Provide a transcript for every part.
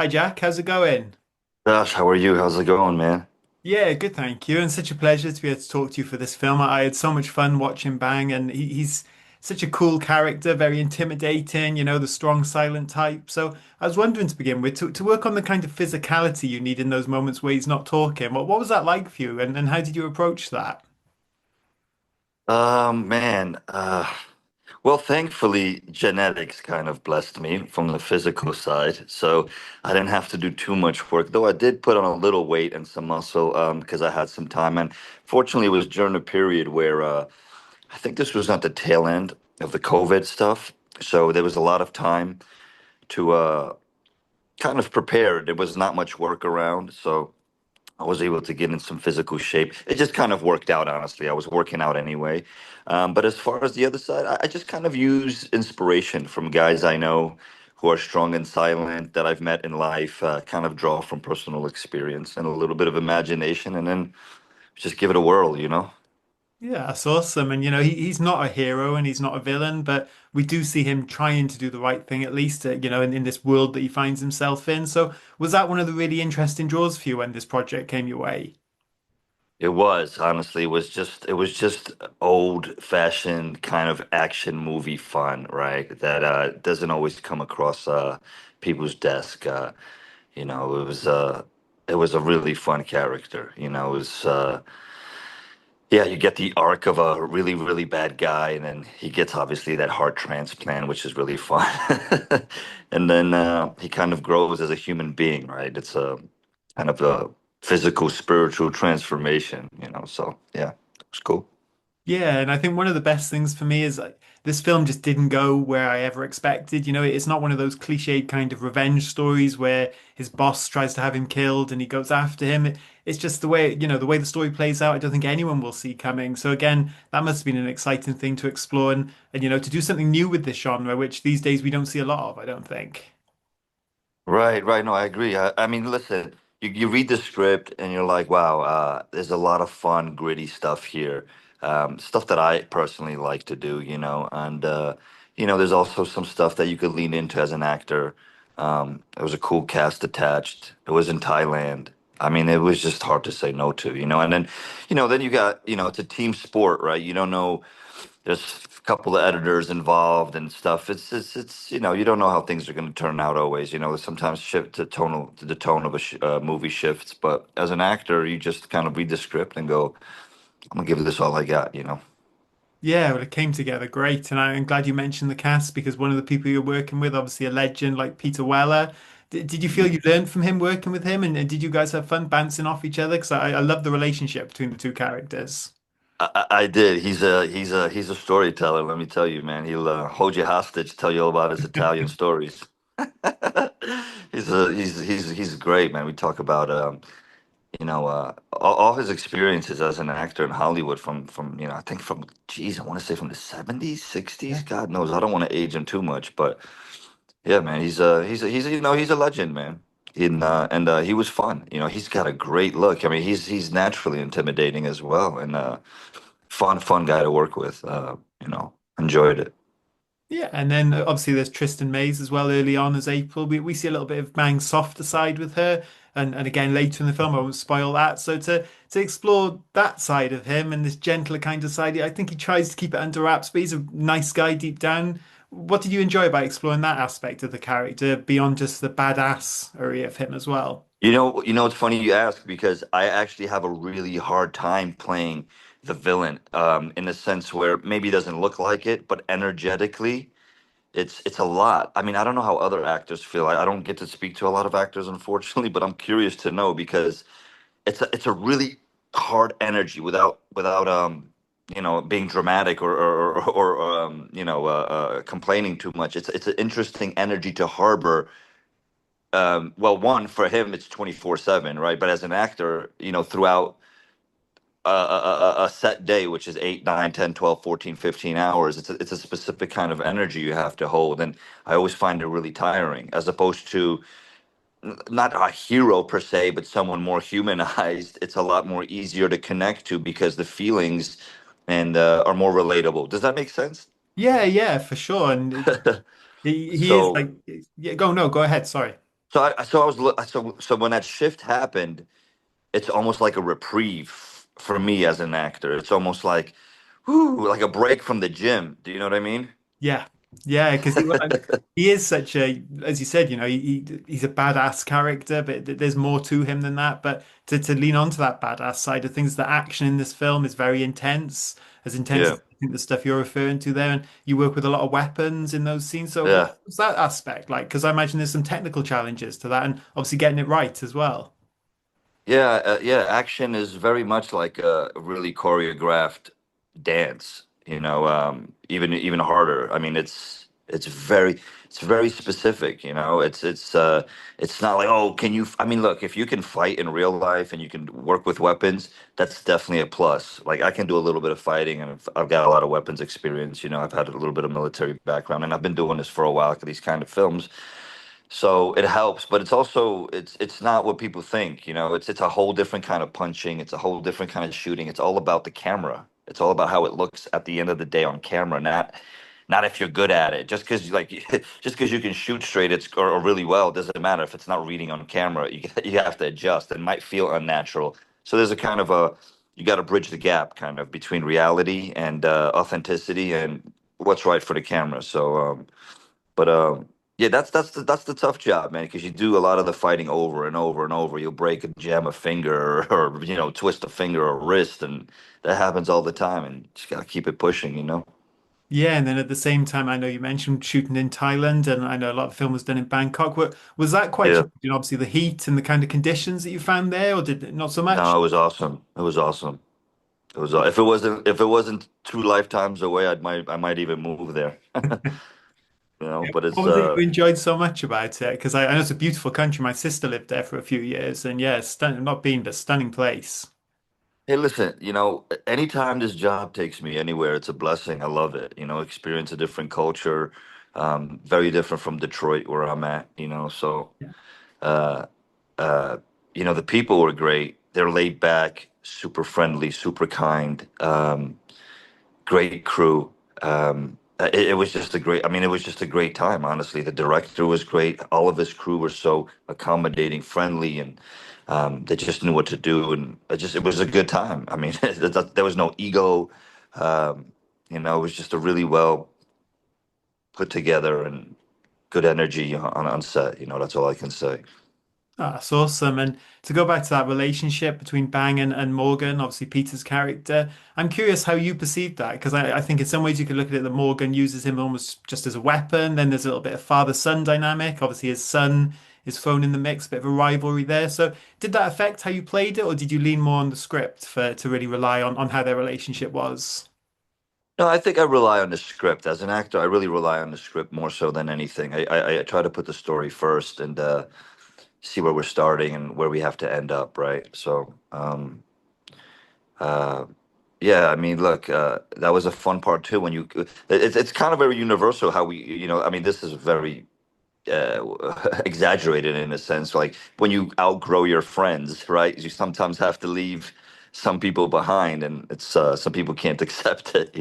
Hi Jack, how's it going? Josh, how are you? How's it going, man? Yeah, good, thank you. And such a pleasure to be able to talk to you for this film. I had so much fun watching Bang, and he's such a cool character, very intimidating, the strong, silent type. So I was wondering to begin with, to work on the kind of physicality you need in those moments where he's not talking. What was that like for you, and how did you approach that? Man, well, thankfully, genetics kind of blessed me from the physical side, so I didn't have to do too much work. Though I did put on a little weight and some muscle, because I had some time, and fortunately, it was during a period where I think this was at the tail end of the COVID stuff, so there was a lot of time to kind of prepare. There was not much work around, so I was able to get in some physical shape. It just kind of worked out, honestly. I was working out anyway. But as far as the other side, I just kind of use inspiration from guys I know who are strong and silent that I've met in life, kind of draw from personal experience and a little bit of imagination, and then just give it a whirl. Yeah, that's awesome. And he's not a hero and he's not a villain, but we do see him trying to do the right thing, at least, in this world that he finds himself in. So was that one of the really interesting draws for you when this project came your way? It was honestly, it was just old fashioned kind of action movie fun, right? That doesn't always come across people's desk. It was a really fun character. It was yeah, you get the arc of a really, really bad guy, and then he gets obviously that heart transplant, which is really fun. And then he kind of grows as a human being, right? It's a kind of a physical, spiritual transformation. So yeah, it was cool. Yeah, and I think one of the best things for me is like this film just didn't go where I ever expected. It's not one of those cliched kind of revenge stories where his boss tries to have him killed and he goes after him. It's just the way the story plays out, I don't think anyone will see coming. So again, that must have been an exciting thing to explore and to do something new with this genre, which these days we don't see a lot of, I don't think. Right, right. No, I agree. I mean, listen, you read the script and you're like, wow, there's a lot of fun, gritty stuff here. Stuff that I personally like to do. And, there's also some stuff that you could lean into as an actor. There was a cool cast attached. It was in Thailand. I mean, it was just hard to say no to. And then you got, it's a team sport, right? You don't know, there's a couple of editors involved and stuff. It's you don't know how things are going to turn out always. Sometimes shift the tone of a movie shifts, but as an actor, you just kind of read the script and go, I'm gonna give this all I got. Yeah, well, it came together great, and I'm glad you mentioned the cast because one of the people you're working with, obviously a legend like Peter Weller. Did you feel you learned from him working with him, and did you guys have fun bouncing off each other? Because I love the relationship between the two characters. I did. He's a storyteller. Let me tell you, man. He'll hold you hostage, tell you all about his Italian stories. He's great, man. We talk about all his experiences as an actor in Hollywood from I think from, geez, I want to say from the 70s, 60s. Yeah. God knows, I don't want to age him too much, but yeah, man, he's a legend, man. And he was fun. He's got a great look. I mean, he's naturally intimidating as well, and fun guy to work with. Enjoyed it. Yeah, and then obviously there's Tristan Mays as well early on as April. We see a little bit of Mang's softer side with her, and again later in the film, I won't spoil that. So to explore that side of him and this gentler kind of side, I think he tries to keep it under wraps, but he's a nice guy deep down. What did you enjoy about exploring that aspect of the character beyond just the badass area of him as well? It's funny you ask because I actually have a really hard time playing the villain, in the sense where maybe he doesn't look like it, but energetically, it's a lot. I mean, I don't know how other actors feel. I don't get to speak to a lot of actors, unfortunately, but I'm curious to know because it's a really hard energy without being dramatic or complaining too much. It's an interesting energy to harbor. Well, one, for him it's 24/7, right? But as an actor, throughout a set day, which is 8, 9, 10, 12, 14, 15 hours, it's a specific kind of energy you have to hold. And I always find it really tiring, as opposed to not a hero per se, but someone more humanized. It's a lot more easier to connect to because the feelings and are more relatable. Does that make sense? Yeah, yeah, for sure. And he is So like, yeah, go no, go ahead. Sorry. So I was so when that shift happened, it's almost like a reprieve for me as an actor. It's almost like, whoo, like a break from the gym. Do you know what I mean? Yeah, yeah, because he is such a, as you said, he's a badass character, but there's more to him than that. But to lean onto that badass side of things, the action in this film is very intense Yeah, as I think the stuff you're referring to there, and you work with a lot of weapons in those scenes. So yeah. what's that aspect like? Because I imagine there's some technical challenges to that, and obviously getting it right as well. Yeah. Action is very much like a really choreographed dance. Even harder. I mean, it's very specific. It's not like, oh, can you? I mean, look, if you can fight in real life and you can work with weapons, that's definitely a plus. Like I can do a little bit of fighting, and I've got a lot of weapons experience. I've had a little bit of military background, and I've been doing this for a while. These kind of films. So it helps, but it's not what people think, it's a whole different kind of punching, it's a whole different kind of shooting. It's all about the camera. It's all about how it looks at the end of the day on camera, not if you're good at it. Just because like just because you can shoot straight or really well doesn't matter if it's not reading on camera. You have to adjust. It might feel unnatural. So there's a kind of a you got to bridge the gap kind of between reality and authenticity and what's right for the camera. But yeah, that's the tough job, man, because you do a lot of the fighting over and over and over. You'll break and jam a finger or twist a finger or wrist, and that happens all the time. And you just gotta keep it pushing. Yeah, and then at the same time, I know you mentioned shooting in Thailand, and I know a lot of film was done in Bangkok. Was that quite Yeah. challenging? Obviously, the heat and the kind of conditions that you found there, or did it not so No, much? it was awesome. It was awesome. If it wasn't 2 lifetimes away, I might even move there. But What it's was it you enjoyed so much about it? Because I know it's a beautiful country. My sister lived there for a few years, and yeah, stunning, not been, but stunning place. Hey, listen, anytime this job takes me anywhere, it's a blessing. I love it. Experience a different culture, very different from Detroit where I'm at. So, Yeah. uh, uh, the people were great. They're laid back, super friendly, super kind, great crew. It was just it was just a great time, honestly. The director was great. All of his crew were so accommodating, friendly, and they just knew what to do. And it was a good time. I mean, there was no ego. It was just a really well put together and good energy on set. That's all I can say. Oh, that's awesome. And to go back to that relationship between Bang and Morgan, obviously Peter's character, I'm curious how you perceive that because I think in some ways you could look at it that Morgan uses him almost just as a weapon. Then there's a little bit of father-son dynamic. Obviously, his son is thrown in the mix, bit of a rivalry there. So, did that affect how you played it, or did you lean more on the script for to really rely on how their relationship was? No, I think I rely on the script. As an actor, I really rely on the script more so than anything. I try to put the story first and see where we're starting and where we have to end up, right? So, uh, yeah, I mean, look, that was a fun part too. It's kind of very universal how I mean, this is very exaggerated in a sense. Like when you outgrow your friends, right? You sometimes have to leave some people behind, and it's some people can't accept it.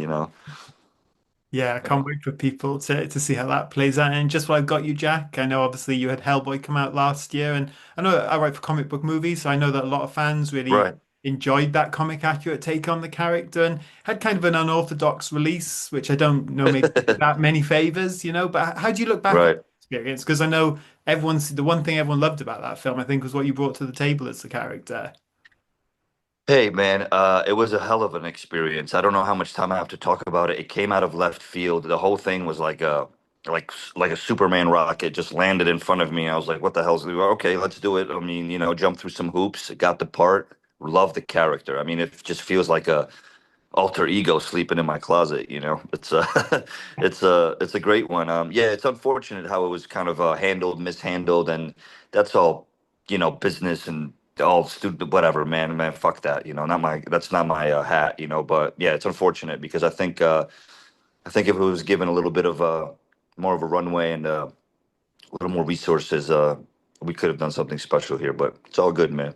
Yeah, I can't wait for people to see how that plays out. And just while I've got you, Jack, I know obviously you had Hellboy come out last year, and I know I write for comic book movies, so I know that a lot of fans really Right. enjoyed that comic accurate take on the character and had kind of an unorthodox release, which I don't know maybe that many favors. But how do you look back on Right. the experience? Because I know the one thing everyone loved about that film, I think, was what you brought to the table as the character. Hey man, it was a hell of an experience. I don't know how much time I have to talk about it. It came out of left field. The whole thing was like a Superman rocket just landed in front of me. I was like, "What the hell's okay? Let's do it." I mean, jump through some hoops. Got the part. Love the character. I mean, it just feels like a alter ego sleeping in my closet. It's a it's a great one. Yeah, it's unfortunate how it was kind of mishandled, and that's all business and all stupid whatever, man, fuck that. Not my That's not my hat. But yeah, it's unfortunate because I think if it was given a little bit of more of a runway and a little more resources, we could have done something special here. But it's all good, man.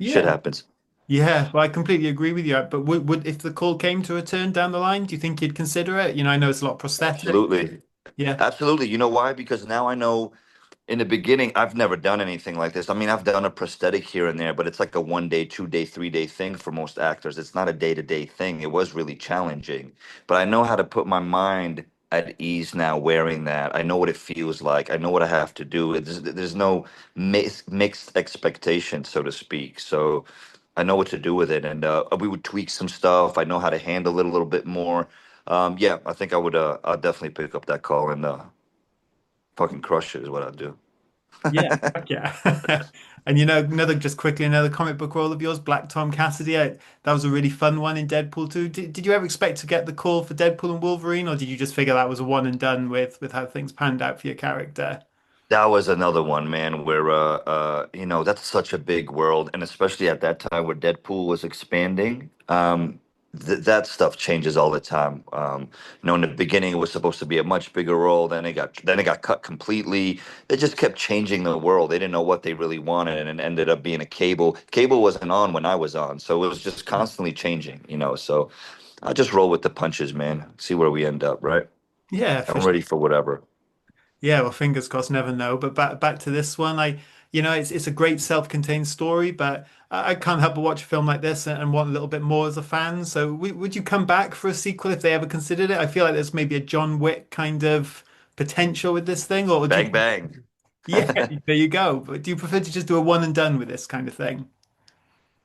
Shit Yeah. happens. Yeah, well, I completely agree with you. But would if the call came to a turn down the line, do you think you'd consider it? I know it's a lot of prosthetic. Absolutely. Yeah. Absolutely. You know why? Because now I know in the beginning, I've never done anything like this. I mean, I've done a prosthetic here and there, but it's like a 1 day, 2 day, 3 day thing for most actors. It's not a day-to-day thing. It was really challenging, but I know how to put my mind at ease now wearing that. I know what it feels like. I know what I have to do. There's no mixed expectation, so to speak. So I know what to do with it, and we would tweak some stuff. I know how to handle it a little bit more. Yeah, I think I would. I'll definitely pick up that call and fucking crush it is what I'd do. Yeah, fuck yeah. And another just quickly, another comic book role of yours, Black Tom Cassidy. That was a really fun one in Deadpool too. Did you ever expect to get the call for Deadpool and Wolverine, or did you just figure that was a one and done with how things panned out for your character? That was another one, man, where that's such a big world, and especially at that time where Deadpool was expanding, that stuff changes all the time. In the beginning it was supposed to be a much bigger role, then it got cut completely. They just kept changing the world. They didn't know what they really wanted, and it ended up being a cable. Cable wasn't on when I was on, so it was just constantly changing. So I just roll with the punches, man. See where we end up, right? Yeah, for I'm sure. ready for whatever. Yeah, well, fingers crossed, never know. But back to this one, it's a great self-contained story, but I can't help but watch a film like this and want a little bit more as a fan. So would you come back for a sequel if they ever considered it? I feel like there's maybe a John Wick kind of potential with this thing, or do Bang you? bang. Yeah, there you go. But do you prefer to just do a one and done with this kind of thing?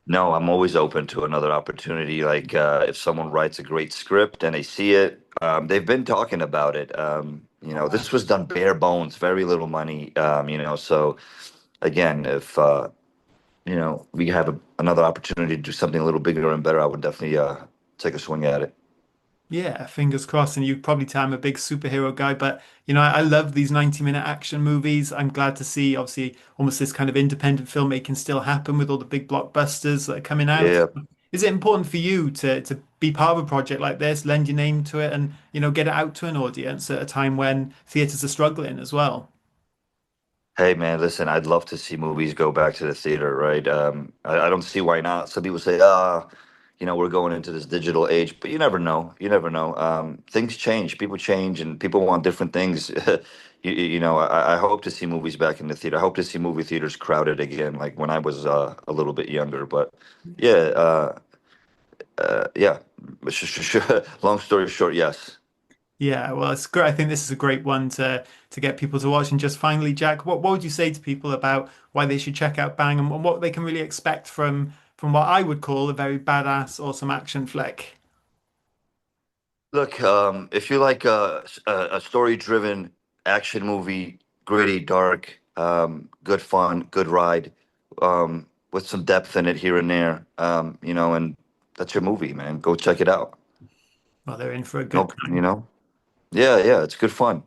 No, I'm always open to another opportunity. Like if someone writes a great script and they see it, they've been talking about it. Oh wow. This was done bare bones, very little money. So again, if we have another opportunity to do something a little bigger and better, I would definitely take a swing at it. Yeah, fingers crossed. And you probably tell I'm a big superhero guy, but I love these 90-minute action movies. I'm glad to see obviously almost this kind of independent filmmaking still happen with all the big blockbusters that are coming out. Yeah. Is it important for you to be part of a project like this, lend your name to it and get it out to an audience at a time when theaters are struggling as well? Hey man, listen, I'd love to see movies go back to the theater, right? I don't see why not. Some people say, we're going into this digital age, but you never know. You never know. Things change, people change, and people want different things. I hope to see movies back in the theater. I hope to see movie theaters crowded again, like when I was a little bit younger. But yeah, yeah. Long story short, yes. Yeah, well, it's great. I think this is a great one to get people to watch. And just finally, Jack, what would you say to people about why they should check out Bang and what they can really expect from what I would call a very badass, awesome action flick? Look, if you like a story-driven action movie, gritty, dark, good fun, good ride, with some depth in it here and there, and that's your movie, man. Go check it out. Well, they're in for a good No, time. yeah, yeah, it's good fun.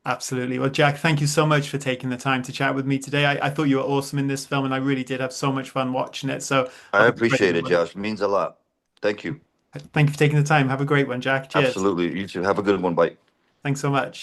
Absolutely. Well, Jack, thank you so much for taking the time to chat with me today. I thought you were awesome in this film, and I really did have so much fun watching it. So I have a great appreciate it, one. Josh. It means a lot. Thank you. Thank you for taking the time. Have a great one, Jack. Cheers. Absolutely. You too. Have a good one. Bye. Thanks so much.